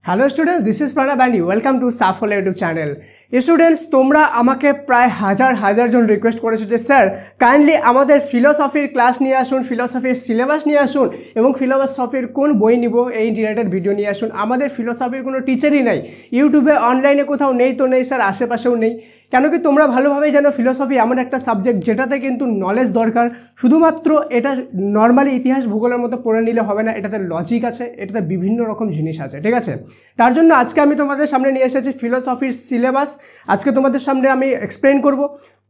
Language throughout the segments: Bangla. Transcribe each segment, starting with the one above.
Hello students, this is Pranab and welcome to Shuffle YouTube channel. Students, তোমরা আমাকে প্রায় হাজার জন রিকোয়েস্ট করেছো যে স্যার কাইন্ডলি আমাদের ফিলোসফির ক্লাস নিয়ে আসুন, ফিলোসফির সিলেবাস নিয়ে আসুন এবং ফিলোসফির কোন বই নিব এই রিলেটেড ভিডিও নিয়ে আসুন। আমাদের ফিলোসফির কোনো টিচারই নাই, ইউটিউবে অনলাইনে কোথাও নেই তো নেই স্যার, আশেপাশেও নেই। কেন কি তোমরা ভালোভাবেই জানো ফিলোসফি এমন একটা সাবজেক্ট যেটাতে কিন্তু নলেজ দরকার। শুধুমাত্র এটা নর্মালি ইতিহাস ভূগোলের মতো পড়ে নিলে হবে না, এটাতে লজিক আছে, এটাতে বিভিন্ন রকম জিনিস আছে, ঠিক আছে। তার জন্য আজকে আমি তোমাদের সামনে নিয়ে এসেছি ফিলোসফির সিলেবাস। আজকে তোমাদের সামনে আমি এক্সপ্লেন করব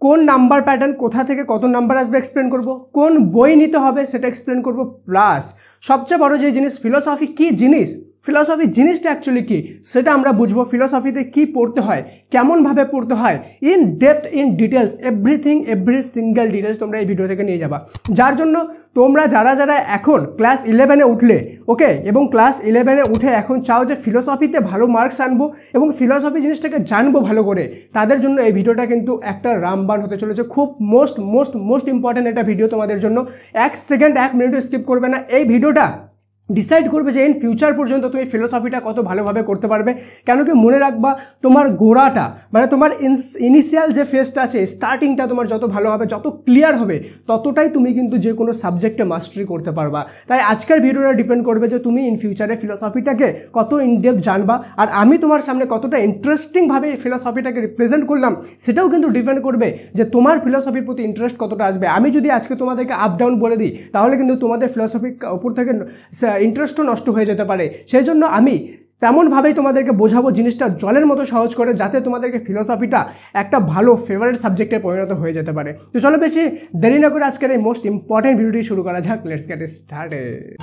কোন নাম্বার প্যাটার্ন, কোথা থেকে কত নাম্বার আসবে এক্সপ্লেন করব, কোন বই নিতে হবে সেটা এক্সপ্লেন করব, প্লাস সবচেয়ে বড় যে জিনিস ফিলোসফি কী জিনিস, ফিলোসফি জিনিসটা অ্যাকচুয়ালি কী সেটা আমরা বুঝবো। ফিলোসফিতে কী পড়তে হয়, কেমনভাবে পড়তে হয়, in depth in details, every single details তোমরা এই ভিডিও থেকে নিয়ে যাবা। যার জন্য তোমরা যারা এখন ক্লাস 11-এ উঠলে, ওকে, এবং ক্লাস 11-এ উঠে এখন চাও যে ফিলোসফিতে ভালো মার্কস আনবো এবং ফিলোসফি জিনিসটাকে জানবো ভালো করে, তাদের জন্য এই ভিডিওটা কিন্তু একটা রামবাণ হতে চলেছে। খুব মোস্ট ইম্পর্ট্যান্ট একটা ভিডিও তোমাদের জন্য। 1 সেকেন্ড 1 মিনিটও স্কিপ করবে না। এই ভিডিওটা ডিসাইড করবে যে ইন ফিউচার পর্যন্ত তুমি ফিলোসফিটা কত ভালোভাবে করতে পারবে। কেন কি মনে রাখবা, তোমার গোড়াটা মানে তোমার ইনিশিয়াল যে ফেজটা আছে, স্টার্টিংটা তোমার যত ভালো হবে, যত ক্লিয়ার হবে, ততটাই তুমি কিন্তু যে কোনো সাবজেক্টে মাস্টারি করতে পারবা। তাই আজকের ভিডিওটা ডিপেন্ড করবে যে তুমি ইন ফিউচারে ফিলোসফিটাকে কত ইনডেপথ জানবা, আর আমি তোমার সামনে কতটা ইন্টারেস্টিংভাবে ফিলোসফিটাকে রিপ্রেজেন্ট করলাম সেটাও কিন্তু ডিপেন্ড করবে যে তোমার ফিলোসফির প্রতি ইন্টারেস্ট কতটা আসবে। আমি যদি আজকে তোমাদেরকে আপ ডাউন বলে দিই তাহলে কিন্তু তোমাদের ফিলোসফির উপর থেকে ইন্টারেস্টও নষ্ট হয়ে যেতে পারে। সেই জন্য আমি তেমনভাবেই তোমাদেরকে বোঝাবো জিনিসটা জলের মতো সহজ করে, যাতে তোমাদেরকে ফিলোসফিটা একটা ভালো ফেভারিট সাবজেক্টে পরিণত হয়ে যেতে পারে। তো চলো বেশি দেরি না করে আজকের এই মোস্ট ইম্পর্টেন্ট ভিডিওটি শুরু করা যাক। Let's get started.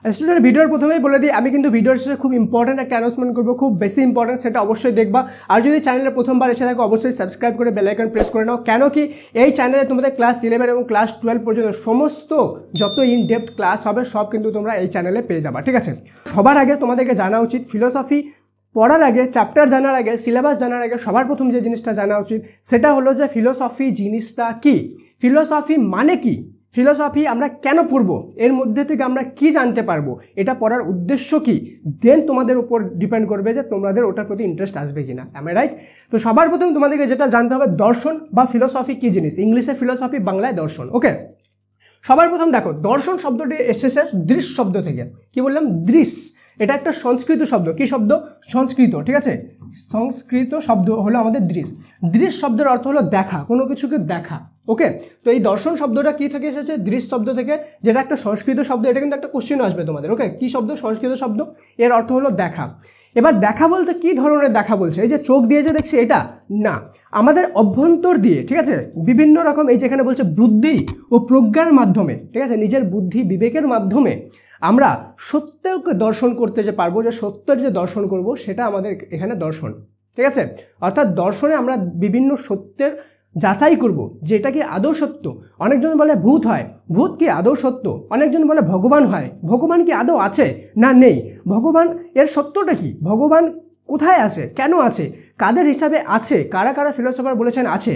স্টুডেন্ট, ভিডিওর প্রথমেই বলে দিই আমি কিন্তু ভিডিওর শেষে খুব ইম্পর্টেন্ট একটা অ্যানাউন্সমেন্ট করবো, খুব বেশি ইম্পর্টেন্ট, সেটা অবশ্যই দেখবা। আর যদি চ্যানেলে প্রথমবার এসে থাকো অবশ্যই সাবস্ক্রাইব করে বেল আইকন প্রেস করে নাও। কেন কি এই চ্যানেলে তোমাদের ক্লাস 11 এবং ক্লাস 12 পর্যন্ত সমস্ত যত ইন ডেপথ ক্লাস হবে সব কিন্তু তোমরা এই চ্যানেলে পেয়ে যাবা, ঠিক আছে। সবার আগে তোমাদেরকে জানা উচিত ফিলোসফি পড়ার আগে, চ্যাপ্টার জানার আগে, সিলেবাস জানার আগে সবার প্রথম যে জিনিসটা জানা উচিত সেটা হলো যে ফিলোসফি জিনিসটা কি, ফিলোসফি মানে কি, ফিলোসফি আমরা কেন পড়ব, এর মধ্যে থেকে আমরা কি জানতে পারবো, এটা পড়ার উদ্দেশ্য কি, দেন তোমাদের উপর ডিপেন্ড করবে যে তোমাদের ওটার প্রতি ইন্টারেস্ট আসবে কিনা। আমি রাইট? তো সবার প্রথম তোমাদেরকে যেটা জানতে হবে দর্শন বা ফিলোসফি কি জিনিস। ইংলিশে ফিলোসফি, বাংলায় দর্শন, ওকে। সবার প্রথম দেখো, দর্শন শব্দটি এসেছে দৃশ শব্দ থেকে। কি বললাম? দৃশ। এটা একটা সংস্কৃত শব্দ। কি শব্দ? সংস্কৃত, ঠিক আছে। সংস্কৃত শব্দ হলো আমাদের দৃশ। দৃশ শব্দের অর্থ হলো দেখা, কোনো কিছুকে দেখা, ওকে। তো এই দর্শন শব্দটা কি থেকে এসেছে? দৃশ শব্দ থেকে, যেটা একটা সংস্কৃত শব্দ। এটা কিন্তু একটা কোশ্চেন আসবে তোমাদের, ওকে। কি শব্দ? সংস্কৃত শব্দ, এর অর্থ হলো দেখা। এবার দেখা বলতে কি ধরনের দেখা বলছে? এই যে চোখ দিয়ে যে দেখছি এটা না, আমাদের অভ্যন্তর দিয়ে, ঠিক আছে, বিভিন্ন রকম, এই যেখানে বলছে বুদ্ধি ও প্রজ্ঞার মাধ্যমে, ঠিক আছে, নিজের বুদ্ধি বিবেকের মাধ্যমে আমরা সত্যকে দর্শন করতে যে পারবো, যে সত্যের যে দর্শন করব সেটা আমাদের এখানে দর্শন, ঠিক আছে। অর্থাৎ দর্শনে আমরা বিভিন্ন সত্যের যাচাই করব যে এটা কি আদৌ সত্য। অনেকজন বলে ভূত হয়, ভূত কি আদৌ সত্য? অনেকজন বলে ভগবান হয়, ভগবান কি আদৌ আছে না নেই? ভগবান এর সত্যটা কি? ভগবান কোথায় আছে, কেন আছে, কাদের হিসাবে আছে, কারা কারা ফিলোসফার বলেছেন আছে,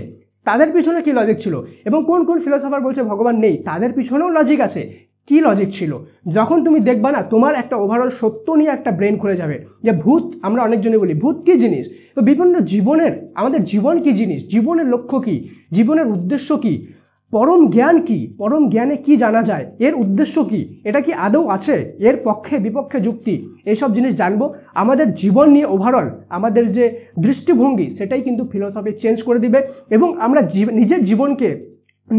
তাদের পিছনে কি লজিক ছিল, এবং কোন কোন ফিলোসফার বলছে ভগবান নেই, তাদের পিছনেও লজিক আছে, কি লজিক ছিল। যখন তুমি দেখবা না, তোমার একটা ওভারঅল সত্য নিয়ে একটা ব্রেন খুলে যাবে যে ভূত, আমরা অনেকজনই বলি ভূত কী জিনিস, তো বিভিন্ন জীবনের, আমাদের জীবন কী জিনিস, জীবনের লক্ষ্য কী, জীবনের উদ্দেশ্য কী, পরম জ্ঞান কি, পরম জ্ঞানে কি জানা যায়, এর উদ্দেশ্য কি, এটা কি আদৌ আছে, এর পক্ষে বিপক্ষে যুক্তি, এইসব জিনিস জানবো। আমাদের জীবন নিয়ে ওভারঅল আমাদের যে দৃষ্টিভঙ্গি সেটাই কিন্তু ফিলোসফি চেঞ্জ করে দিবে, এবং আমরা নিজের জীবনকে,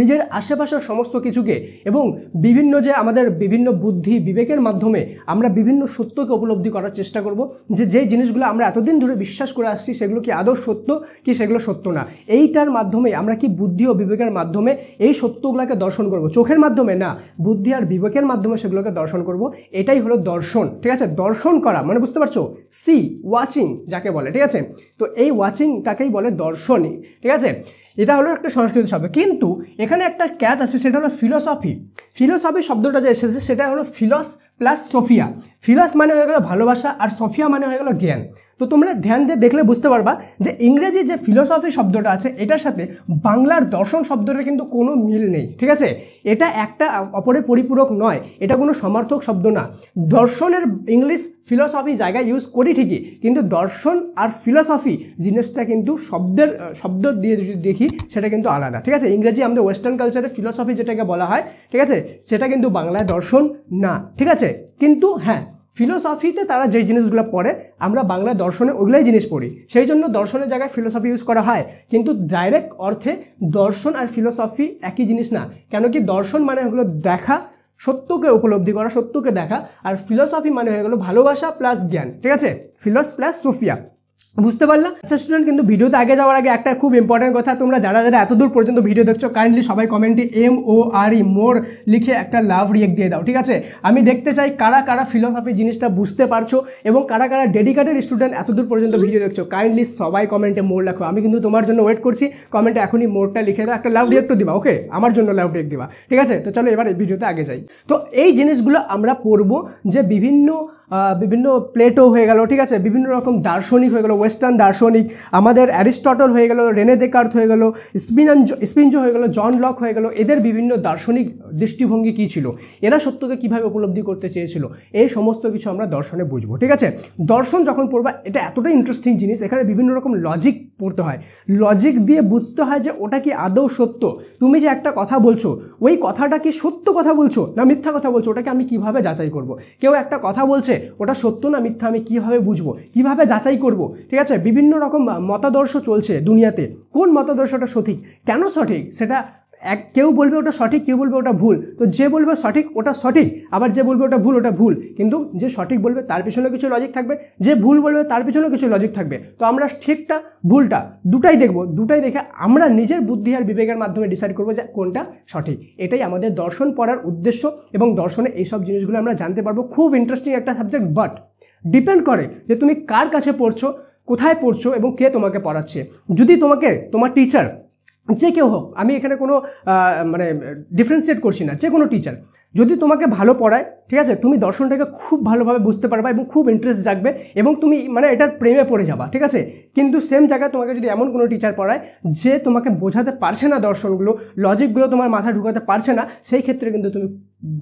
নিজের আশেপাশের সমস্ত কিছুকে এবং বিভিন্ন যে আমাদের বিভিন্ন বুদ্ধি বিবেকের মাধ্যমে আমরা বিভিন্ন সত্যকে উপলব্ধি করার চেষ্টা করব, যে যেই জিনিসগুলো আমরা এতদিন ধরে বিশ্বাস করে আসছি সেগুলো কি আদৌ সত্য কি সেগুলো সত্য না। এইটার মাধ্যমে আমরা কি বুদ্ধি ও বিবেকের মাধ্যমে এই সত্যগুলোকে দর্শন করব, চোখের মাধ্যমে না, বুদ্ধি আর বিবেকের মাধ্যমে সেগুলোকে দর্শন করব। এটাই হলো দর্শন, ঠিক আছে। দর্শন করা মানে বুঝতে পারছো, সি ওয়াচিং যাকে বলে, ঠিক আছে। তো এই ওয়াচিংটাকেই বলে দর্শন, ঠিক আছে। এটা হলো একটা সংস্কৃত শব্দ, কিন্তু এখানে একটা ক্যাচ আছে, সেটা হলো ফিলোসফি। ফিলোসফি শব্দটা যে এসেছে সেটা হলো ফিলস প্লাস সোফিয়া। ফিলস মানে হয়ে গেল ভালোবাসা আর সোফিয়া মানে হয়ে গেল জ্ঞান। তো তোমরা ধ্যান দিয়ে দেখলে বুঝতে পারবা যে ইংরেজি যে ফিলোসফি শব্দটা আছে এটার সাথে বাংলার দর্শন শব্দটার কিন্তু কোনো মিল নেই, ঠিক আছে? এটা একটা অপরের পরিপূরক নয়, এটা কোনো সমার্থক শব্দ না। দর্শনের ইংলিশ ফিলোসফি জায়গায় ইউজ করি ঠিকই, কিন্তু দর্শন আর ফিলোসফি জিনিসটা কিন্তু শব্দ দিয়ে যদি দেখি সেটা কিন্তু আলাদা, ঠিক আছে? ইংরেজি আমাদের ওয়েস্টার্ন কালচারে ফিলোসফি যেটাকে বলা হয়, ঠিক আছে, সেটা কিন্তু বাংলায় দর্শন না, ঠিক আছে? কিন্তু হ্যাঁ, ফিলোসফিতে তারা যে জিনিসগুলো পড়ে আমরা বাংলা দর্শনে ওগুলাই জিনিস পড়ি, সেই জন্য দর্শনের জায়গায় ফিলোসফি ইউজ করা হয়। কিন্তু ডাইরেক্ট অর্থে দর্শন আর ফিলোসফি একই জিনিস না, কেন কি দর্শন মানে হলো দেখা, সত্যকে উপলব্ধি করা, সত্যকে দেখা, আর ফিলোসফি মানে হয়ে গেলো ভালোবাসা প্লাস জ্ঞান, ঠিক আছে? ফিলস প্লাস সোফিয়া, বুঝতে পারলা? আচ্ছা স্টুডেন্ট, কিন্তু ভিডিওতে আগে যাওয়ার আগে একটা খুব ইম্পর্টেন্ট কথা, তোমরা যারা যারা এতদূর পর্যন্ত ভিডিও দেখছো কাইন্ডলি সবাই কমেন্টে MORE মোর লিখে একটা লাভ রিয়েক্ট দিয়ে দাও, ঠিক আছে? আমি দেখতে চাই কারা কারা ফিলোসফি জিনিসটা বুঝতে পারছো এবং কারা কারা ডেডিকেটেড স্টুডেন্ট এতদূর পর্যন্ত ভিডিও দেখছো। কাইন্ডলি সবাই কমেন্টে মোর লেখো, আমি কিন্তু তোমার জন্য ওয়েট করছি। কমেন্টে এখনই মোরটা লিখে দাও, একটা লাভ রিয়েক্টও দিবা, ওকে? আমার জন্য লাভ রিয়েক্ট দিবা, ঠিক আছে? তো চলো এবার এই ভিডিওতে আগে যাই। তো এই জিনিসগুলো আমরা পড়বো যে বিভিন্ন প্লেটো হয়ে গেল, ঠিক আছে, বিভিন্ন রকম দার্শনিক হয়ে গেল, ওয়েস্টার্ন দার্শনিক, আমাদের অ্যারিস্টটল হয়ে গেল, রেনে দেকার্ত হয়ে গেল, স্পিনজো হয়ে গেল, জন লক হয়ে গেল, এদের বিভিন্ন দার্শনিক দৃষ্টিভঙ্গি কী ছিল, এরা সত্যকে কীভাবে উপলব্ধি করতে চেয়েছিল, এই সমস্ত কিছু আমরা দর্শনে বুঝবো, ঠিক আছে? দর্শন যখন পড়বা এটা এতটাই ইন্টারেস্টিং জিনিস, এখানে বিভিন্ন রকম লজিক পড়তে হয়, লজিক দিয়ে বুঝতে হয় যে ওটা কি আদৌ সত্য। তুমি যে একটা কথা বলছো ওই কথাটা কি সত্য কথা বলছো না মিথ্যা কথা বলছো, ওটাকে আমি কিভাবে যাচাই করব? কেউ একটা কথা বলছে ওটা সত্য না মিথ্যা আমি কিভাবে বুঝবো, কিভাবে যাচাই করব, ঠিক আছে? বিভিন্ন রকম মতাদর্শ চলছে দুনিয়াতে, কোন মতাদর্শটা সঠিক, কেন সঠিক, সেটা কেউ বলবে ওটা সঠিক, কেউ বলবে ওটা ভুল। তো যে বলবে সঠিক ওটা সঠিক, আবার যে বলবে ওটা ভুল ওটা ভুল। কিন্তু যে সঠিক বলবে তার পিছনে কিছু লজিক থাকবে, যে ভুল বলবে তার পিছনেও কিছু লজিক থাকবে। তো আমরা ঠিকটা ভুলটা দুটাই দেখব, দুটাই দেখে আমরা নিজের বুদ্ধি আর বিবেকের মাধ্যমে ডিসাইড করবো যে কোনটা সঠিক। এটাই আমাদের দর্শন পড়ার উদ্দেশ্য এবং দর্শনে এইসব জিনিসগুলো আমরা জানতে পারবো। খুব ইন্টারেস্টিং একটা সাবজেক্ট, বাট ডিপেন্ড করে যে তুমি কার কাছে পড়ছো, কোথায় পড়ছো এবং কে তোমাকে পড়াচ্ছে। যদি তোমার টিচার যে কেউ হোক, আমি এখানে কোনো মানে ডিফারেন্সিয়েট করছি না, যে কোনো টিচার যদি তোমাকে ভালো পড়ায়, ঠিক আছে, তুমি দর্শনটাকে খুব ভালোভাবে বুঝতে পারবা এবং খুব ইন্টারেস্ট জাগবে এবং তুমি মানে এটার প্রেমে পড়ে যাবা, ঠিক আছে? কিন্তু সেম জায়গায় তোমাকে যদি এমন কোনো টিচার পড়ায় যে তোমাকে বোঝাতে পারছে না দর্শনগুলো, লজিকগুলো তোমার মাথায় ঢুকাতে পারছে না, সেই ক্ষেত্রে কিন্তু তুমি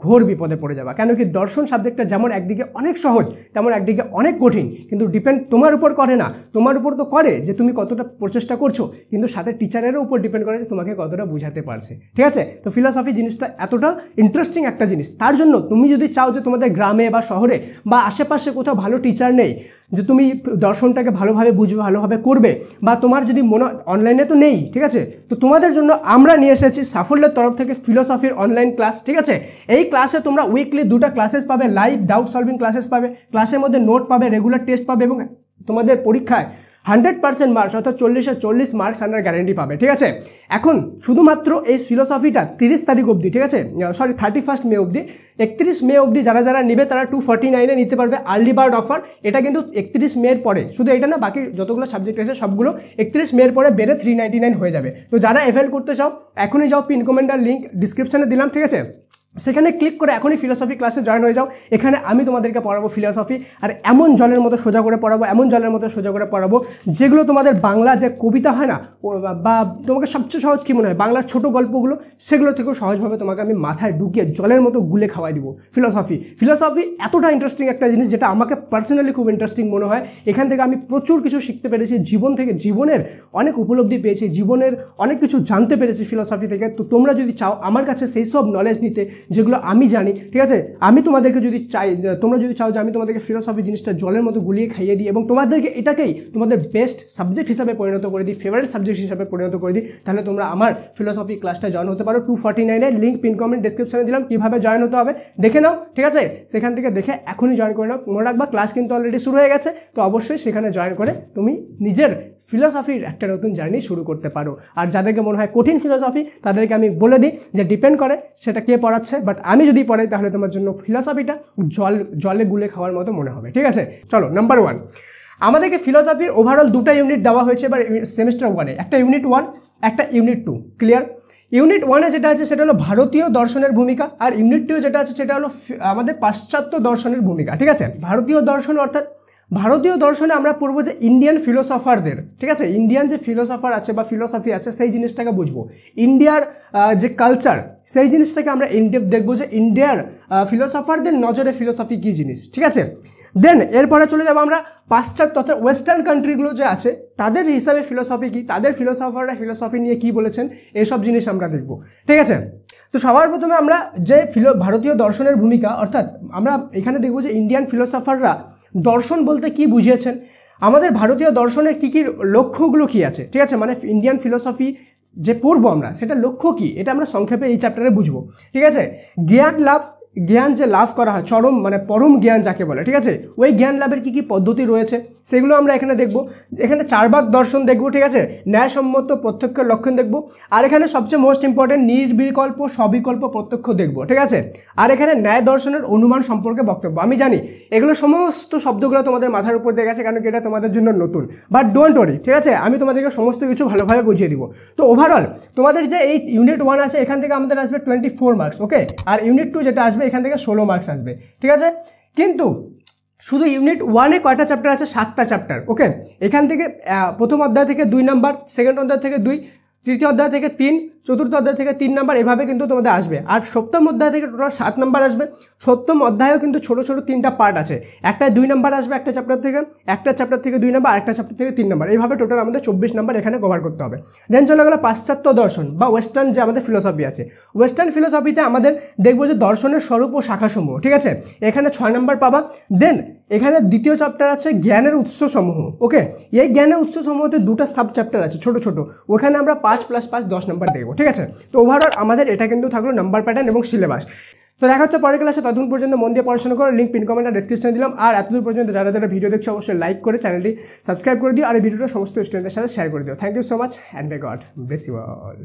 ঘোর বিপদে পড়ে যাবা। কেন কি দর্শন সাবজেক্টটা যেমন একদিকে অনেক সহজ তেমন একদিকে অনেক কঠিন, কিন্তু ডিপেন্ড তোমার উপর করে না, তোমার উপর তো করে যে তুমি কতটা প্রচেষ্টা করছো, কিন্তু সাথে টিচারেরও উপর ডিপেন্ড করে যে তোমাকে কতটা বোঝাতে পারছে, ঠিক আছে? তো ফিলোসফি জিনিসটা এতটা ইন্টারেস্টিং একটা জিনিস, তার জন্য তুমি যদি চাও যে তোমাদের গ্রামে বা শহরে বা আশেপাশে কোথাও ভালো টিচার নেই, যে তুমি দর্শনটাকে ভালোভাবে বুঝবে, ভালোভাবে করবে, বা তোমার যদি অনলাইনে তো নেই, ঠিক আছে, তো তোমাদের জন্য আমরা নিয়ে এসেছি সাফল্যের তরফ থেকে ফিলোসফির অনলাইন ক্লাস, ঠিক আছে? এই ক্লাসে তোমরা উইকলি 2টা ক্লাসেস পাবে, লাইভ ডাউট সলভিং ক্লাসেস পাবে, ক্লাসের মধ্যে নোট পাবে, রেগুলার টেস্ট পাবে এবং তোমাদের পরীক্ষায় 100% মার্কস অর্থাৎ 40 মার্কস আনার গ্যারেন্টি পাবে, ঠিক আছে? এখন শুধুমাত্র এই ফিলোসফিটা 30 তারিখ অবধি, ঠিক আছে, 31 মে অবধি, 31 মে অবধি যারা নেবে তারা 249-এ নিতে পারবে, আর্লি বার্ড অফার। এটা কিন্তু 31 মের পরে, শুধু এটা না, বাকি যতগুলো সাবজেক্ট আছে সবগুলো 31 মের পরে বেড়ে 399 হয়ে যাবে। তো যারা এফএল করতে চাও এখনই যাও, পিন কমেন্টার লিঙ্ক ডিসক্রিপশানে দিলাম, ঠিক আছে? সেখানে ক্লিক করে এখনই ফিলোসফি ক্লাসে জয়েন হয়ে যাও। এখানে আমি তোমাদেরকে পড়াবো ফিলোসফি, আর এমন জলের মতো সোজা করে পড়াবো, যেগুলো তোমাদের বাংলা যে কবিতা হয় না, বা তোমাকে সবচেয়ে সহজ কী মনে হয় বাংলার ছোট গল্পগুলো, সেগুলো থেকেও সহজভাবে তোমাকে আমি মাথায় ঢুকিয়ে জলের মতো গুলে খাওয়াই দিব। ফিলোসফি এতটা ইন্টারেস্টিং একটা জিনিস যেটা আমাকে পার্সোনালি খুব ইন্টারেস্টিং মনে হয়। এখান থেকে আমি প্রচুর কিছু শিখতে পেরেছি, জীবনের অনেক উপলব্ধি পেয়েছি, জীবনের অনেক কিছু জানতে পেরেছি ফিলোসফি থেকে। তো তোমরা যদি চাও আমার কাছে সেই সব নলেজ নিতে যেগুলো আমি জানি, ঠিক আছে, আমি তোমাদেরকে তোমরা যদি চাও যে আমি তোমাদেরকে ফিলোসফি জিনিসটা জলের মতো গুলিয়ে খাইয়ে দিই এবং তোমাদেরকে এটাকেই তোমাদের বেস্ট সাবজেক্ট হিসাবে পরিণত করে দিই, ফেভারিট সাবজেক্ট হিসাবে পরিণত করে দিই, তাহলে তোমরা আমার ফিলোসফি ক্লাসটা জয়েন হতে পারো। 249-এর লিঙ্ক পিন কমেন্ট ডিসক্রিপশনে দিলাম, কীভাবে জয়েন হতে হবে দেখে নাও, ঠিক আছে? সেখান থেকে দেখে এখনই জয়েন করে নাও। মনে রাখবা ক্লাস কিন্তু অলরেডি শুরু হয়ে গেছে, তো অবশ্যই সেখানে জয়েন করে তুমি নিজের ফিলোসফির একটা নতুন জার্নি শুরু করতে পারো। আর যাদেরকে মনে হয় কঠিন ফিলোসফি তাদেরকে আমি বলে দিই যে ডিপেন্ড করে সেটা কে পড়াচ্ছে, বাট আমি যদি পড়াই তাহলে তোমার জন্য ফিলোসফিটা জলে গুলে খাওয়ার মতো মনে হবে, ঠিক আছে? চলো, নাম্বার 1, আমাদেরকে ফিলোসফির ওভারঅল 2টা ইউনিট দেওয়া হয়েছে এবার সেমিস্টার 1-এ, একটা ইউনিট 1 একটা ইউনিট 2, ক্লিয়ার? ইউনিট 1-এ যেটা আছে সেটা হলো ভারতীয় দর্শনের ভূমিকা, আর ইউনিট 2 যেটা আছে সেটা হলো আমাদের পাশ্চাত্য দর্শনের ভূমিকা। ঠিক আছে, ভারতীয় দর্শন অর্থাৎ ভারতীয় দর্শনে আমরা পড়বো যে ইন্ডিয়ান ফিলোসফারদের, ঠিক আছে, ইন্ডিয়ান যে ফিলোসফার আছে বা ফিলোসফি আছে সেই জিনিসটাকে বুঝবো, ইন্ডিয়ার যে কালচার সেই জিনিসটাকে আমরা ইনডেপথ দেখবো যে ইন্ডিয়ার ফিলোসফারদের নজরে ফিলোসফি কী জিনিস। ঠিক আছে, দেন এরপরে চলে যাবো আমরা পাশ্চাত্য অর্থাৎ ওয়েস্টার্ন কান্ট্রিগুলো যে আছে তাদের হিসাবে ফিলোসফি কী, তাদের ফিলোসফাররা ফিলোসফি নিয়ে কী বলেছেন, এইসব জিনিস আমরা দেখবো। ঠিক আছে, তো সবার প্রথমে আমরা যে ভারতীয় দর্শনের ভূমিকা অর্থাৎ আমরা এখানে দেখবো যে ইন্ডিয়ান ফিলোসফাররা দর্শন বলতে কি বুঝিয়েছেন, আমাদের ভারতীয় দর্শনের কী কী লক্ষ্যগুলো কী আছে। ঠিক আছে, মানে ইন্ডিয়ান ফিলোসফি যে পড়বো আমরা সেটা লক্ষ্য কী এটা আমরা সংক্ষেপে এই চ্যাপ্টারে বুঝবো। ঠিক আছে, জ্ঞান যে লাভ করা হয়, চরম মানে পরম জ্ঞান যাকে বলে, ঠিক আছে, ওই জ্ঞান লাভের কী কী পদ্ধতি রয়েছে সেগুলো আমরা এখানে দেখব। এখানে 4 ভাগ দর্শন দেখব। ঠিক আছে, ন্যায়সম্মত প্রত্যক্ষের লক্ষণ দেখব, আর এখানে সবচেয়ে মোস্ট ইম্পর্টেন্ট নির্বিকল্প সবিকল্প প্রত্যক্ষ দেখব। ঠিক আছে, আর এখানে ন্যায় দর্শনের অনুমান সম্পর্কে বক্তব্য। আমি জানি এগুলো সমস্ত শব্দগুলো তোমাদের মাথার উপর দিয়ে গেছে, কারণ এটা তোমাদের জন্য নতুন, বাট ডোন্ট ওয়ারি। ঠিক আছে, আমি তোমাদেরকে সমস্ত কিছু ভালোভাবে বুঝিয়ে দিব। তো ওভারঅল তোমাদের যে এই ইউনিট 1 আছে এখান থেকে আমাদের আসবে 24 মার্কস, ওকে, আর ইউনিট 2 যেটা আসবে এখান থেকে 16 মার্কস আসবে। ঠিক আছে, কিন্তু শুধু ইউনিট 1-এ কয়টা চ্যাপ্টার আছে? 7টা চ্যাপ্টার, ওকে। এখান থেকে প্রথম অধ্যায় থেকে 2 নাম্বার, সেকেন্ড অধ্যায় থেকে 2, তৃতীয় অধ্যায় থেকে 3, চতুর্থ অধ্যায় থেকে 3 নাম্বার, এভাবে কিন্তু তোমাদের আসবে। আর সপ্তম অধ্যায় থেকে টোটাল 7 নাম্বার আসবে। সপ্তম অধ্যায়েও কিন্তু ছোটো ছোটো 3টা পার্ট আছে, একটায় 2 নাম্বার আসবে একটা চ্যাপ্টার থেকে, একটা চ্যাপ্টার থেকে 2 নাম্বার, আরেকটা চ্যাপ্টার থেকে 3 নাম্বার, এইভাবে টোটাল আমাদের 24 নাম্বার এখানে কভার করতে হবে। দেন চলে গেলো পাশ্চাত্য দর্শন বা ওয়েস্টার্ন যে আমাদের ফিলোসফি আছে। ওয়েস্টার্ন ফিলোসফিতে আমাদের দেখবো যে দর্শনের স্বরূপ ও শাখাসমূহ। ঠিক আছে, এখানে 6 নাম্বার পাবা। দেন এখানে দ্বিতীয় চ্যাপ্টার আছে জ্ঞানের উৎসসমূহ, ওকে। এই জ্ঞানের উৎসসমূহতে 2টা সাব চ্যাপ্টার আছে ছোটো ছোটো, ওখানে আমরা 5 + 5 10 নাম্বার দেখবো। ঠিক আছে, তো ওভারঅল আমাদের এটা কিন্তু থাকলো নাম্বার প্যাটার্ন এবং সিলেবাস। তো দেখা হচ্ছে পরের ক্লাসে, ততক্ষণ পর্যন্ত মন দিয়ে পড়াশোনা করো। লিঙ্ক পিন কমেন্ট আর ডেসক্রিপশনে দিলাম। আর এতদূর পর্যন্ত যারা যারা ভিডিও দেখছো অবশ্যই লাইক করে চ্যানেলটি সাবস্ক্রাইব করে দিও, আর এই ভিডিওটা সমস্ত স্টুডেন্টদের সাথে শেয়ার করে দিও। Thank you so much and may God bless you all.